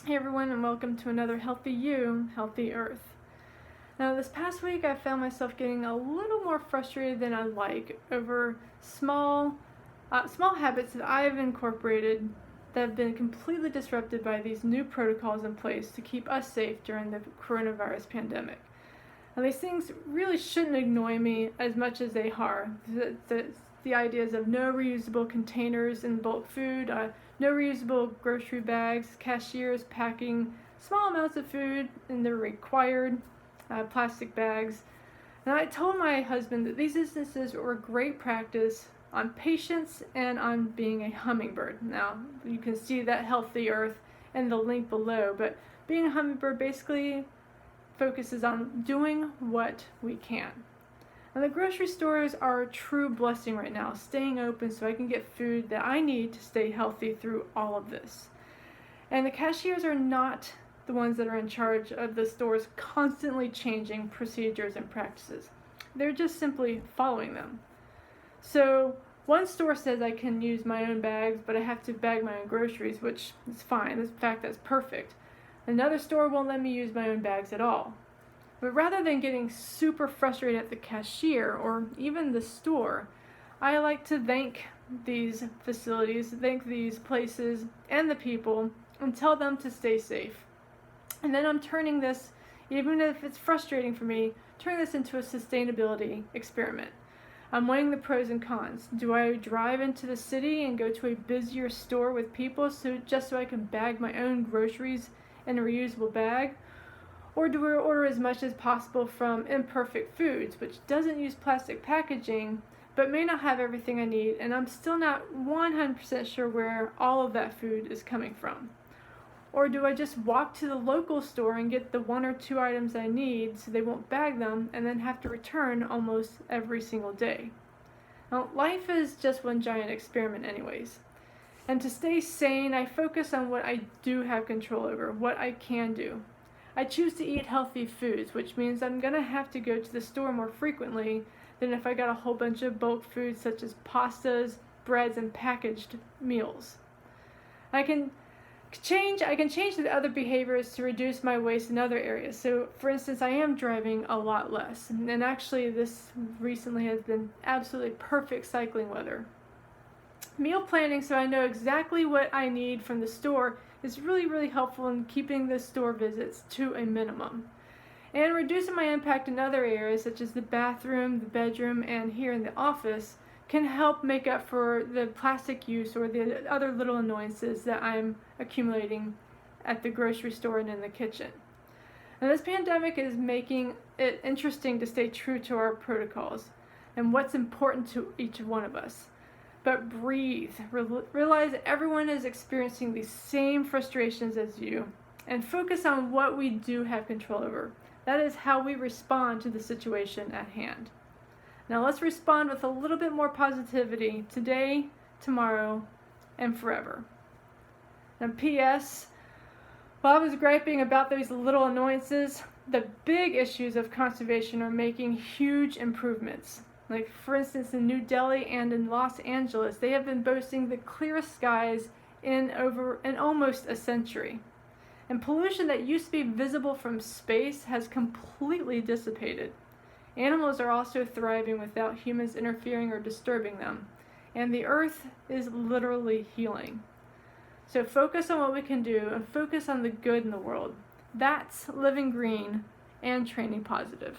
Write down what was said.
Hey everyone, and welcome to another Healthy You, Healthy Earth. Now, this past week I found myself getting a little more frustrated than I like over small habits that I've incorporated that have been completely disrupted by these new protocols in place to keep us safe during the coronavirus pandemic. Now, these things really shouldn't annoy me as much as they are. The ideas of no reusable containers in bulk food, no reusable grocery bags, cashiers packing small amounts of food in their required plastic bags. And I told my husband that these instances were great practice on patience and on being a hummingbird. Now, you can see that Healthy Earth in the link below, but being a hummingbird basically focuses on doing what we can. And the grocery stores are a true blessing right now, staying open so I can get food that I need to stay healthy through all of this. And the cashiers are not the ones that are in charge of the stores constantly changing procedures and practices. They're just simply following them. So one store says I can use my own bags, but I have to bag my own groceries, which is fine. In fact, that's perfect. Another store won't let me use my own bags at all. But rather than getting super frustrated at the cashier or even the store, I like to thank these facilities, thank these places and the people, and tell them to stay safe. And then I'm turning this, even if it's frustrating for me, turning this into a sustainability experiment. I'm weighing the pros and cons. Do I drive into the city and go to a busier store with people just so I can bag my own groceries in a reusable bag? Or do we order as much as possible from Imperfect Foods, which doesn't use plastic packaging, but may not have everything I need, and I'm still not 100% sure where all of that food is coming from? Or do I just walk to the local store and get the one or two items I need so they won't bag them and then have to return almost every single day? Now, life is just one giant experiment anyways. And to stay sane, I focus on what I do have control over, what I can do. I choose to eat healthy foods, which means I'm going to have to go to the store more frequently than if I got a whole bunch of bulk foods such as pastas, breads, and packaged meals. I can change the other behaviors to reduce my waste in other areas. So, for instance, I am driving a lot less, and actually this recently has been absolutely perfect cycling weather. Meal planning so I know exactly what I need from the store is really helpful in keeping the store visits to a minimum. And reducing my impact in other areas such as the bathroom, the bedroom, and here in the office can help make up for the plastic use or the other little annoyances that I'm accumulating at the grocery store and in the kitchen. Now, this pandemic is making it interesting to stay true to our protocols and what's important to each one of us. But breathe. Realize everyone is experiencing these same frustrations as you, and focus on what we do have control over. That is how we respond to the situation at hand. Now let's respond with a little bit more positivity today, tomorrow, and forever. Now, P.S. While I was griping about those little annoyances, the big issues of conservation are making huge improvements. Like, for instance, in New Delhi and in Los Angeles, they have been boasting the clearest skies in almost a century. And pollution that used to be visible from space has completely dissipated. Animals are also thriving without humans interfering or disturbing them. And the earth is literally healing. So focus on what we can do and focus on the good in the world. That's living green and training positive.